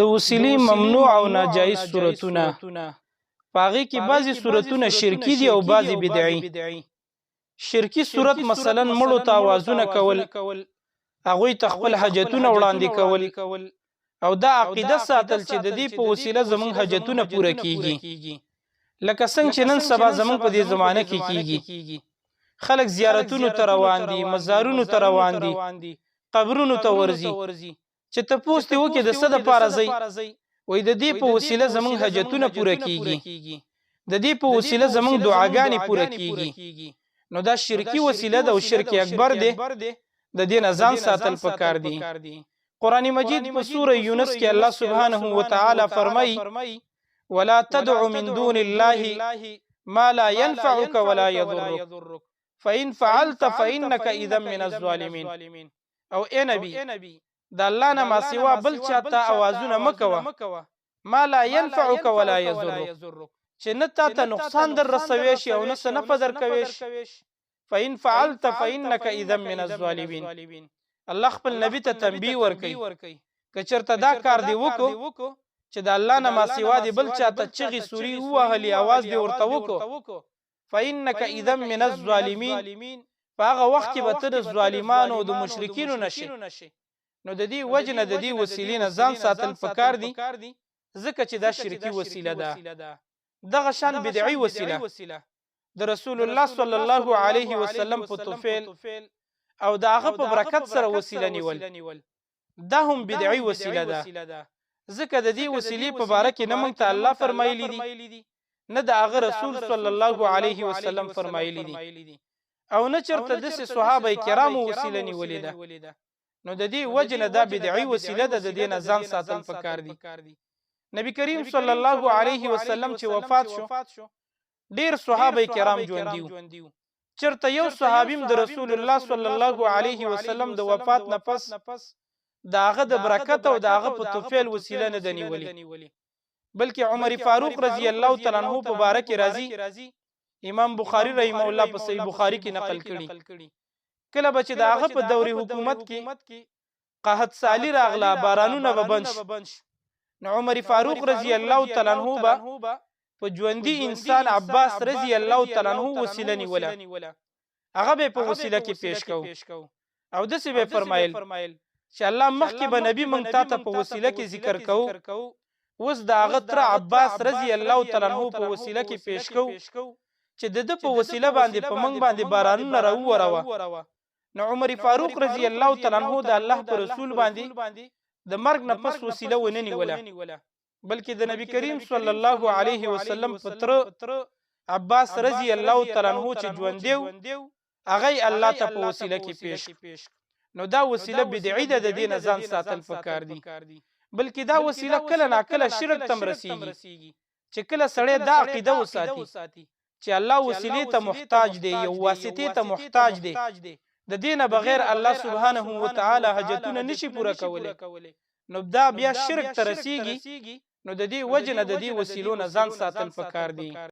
د وسیلې ممنوع او ناجایز صورتونه. پاغي کې بعضی صورتونه شرکی دي او بعضی بدعي. شرکی صورت مثلا مړو ته आवाजونه کول، هغه ته خپل حاجتونه وړاندې کول او دا عقیده ساتل چې د دې په وسیله زمون حاجتونه پوره کیږي. لکه څنګه چې نن سبا زمون په دې زمانه کې کیږي. خلک زیارتونو ته روان دي، مزارونو ته روان دي، قبرونو ته ورځي چې ته پوښتنه وکړې د څه د پاره ځي، وای د دې په وسیله زمون حاجتونه پوره کیږي، د دې په وسیله زمون دعاګانې پوره کیږي. نو دا شرکی وسیله ده او شرک اکبر دی. د دې نه ځان ساتل پکار دي. قرآن مجید په سوره یونس کې الله سبحانه و تعالی فرمایي ولا تدع من دون الله ما لا ينفعك ولا يضرك فإن فعلت فإنك إذا من الظالمين. او اے نبی د الله نه ما سوا بل چاته आवाजونه مکوه ما لا ينفعك ولا يضرك چې نه ته نقصان در رسوي شي او نه څه نه در کوي. فإن فعلت فإنك إذا من الظالمين. الله خپل نبی ته تنبیه ورکړي که چرته دا کار دی وکړو چې د الله نه ما سوا دی بل چاته چغي سوري وهلي आवाज دی ورته وکړو فإنك إذا من الظالمين. هغه وخت کې به ته د ظالمانو او د مشرکینو نشي. نو د دې وجنه د دې وسیلې نه ځان ساتل پکار دي ځکه چې دا شرکی وسیله ده. دغه شان بدعي وسیله د رسول الله صلی الله علیه وسلم په توفیل او داغه په برکت سره وسیله نیول دا هم بدعي وسیله ده. ځکه د دې وسیلې په باره کې نه مونږ ته الله فرمایلی دي نه د هغه رسول صلی الله علیه وسلم فرمایلی دي او نه چرته د صحابه کرامو وسیله نیولې ده. نو د دې وجنه دا بدعي وسیله ده. د دې نه ځان ساتل پکار دي. نبی کریم صلی الله علیه وسلم چې وفات شو ډیر صحابه کرام ژوند دي. چرته یو صحابیم د رسول الله صلی الله علیه وسلم د وفات نه پس داغه د برکت او داغه په توفیل وسیله نه دنیولې، بلکې عمر فاروق رضی الله تعالی عنہ په باره کې راضی امام بخاری رحمه الله په صحیح بخاری کې نقل کړي کله بچ داغه په دوري حکومت کې قحط سالی راغلا، بارانونه به بنش. نو عمر فاروق رضی الله تعالی عنہ په ژوندۍ انسان عباس رضی الله تعالی عنہ وسیله نیوله، هغه به په وسیله کې پیش کو او دسې به فرمایل چې الله مخکې به نبی مونږ ته په وسیله کې ذکر کو، اوس د هغه تر عباس رضی الله تعالی عنہ په وسیله کې پیش کو چې د په وسیله باندې په مونږ باندې بارانونه راووروه. نو عمر فاروق رضی الله تعالی عنہ د الله پر رسول باندې د مرګ نه پس وسیله ونه نیوله، بلکې د نبی کریم صلی الله علیه وسلم پتر عباس رضی الله تعالی عنہ چې ژوند دیو هغه الله ته په وسیله کې پیش. نو دا وسیله بدعي ده. د دې نه ځان ساتل پکار دي. بلکې دا وسیله کله نا کله شرک تم رسیږي چې کله سړی دا عقیده وساتي چې الله وسیلې ته محتاج دی، یو واسطه ته محتاج دی، د دینه بغیر الله سبحانه و تعالی حاجتونه نشي پوره کولای. نو دا بیا شرک ته رسیږي. نو د دې وجنه د دې وسیلو نه ځان ساتل پکار دي.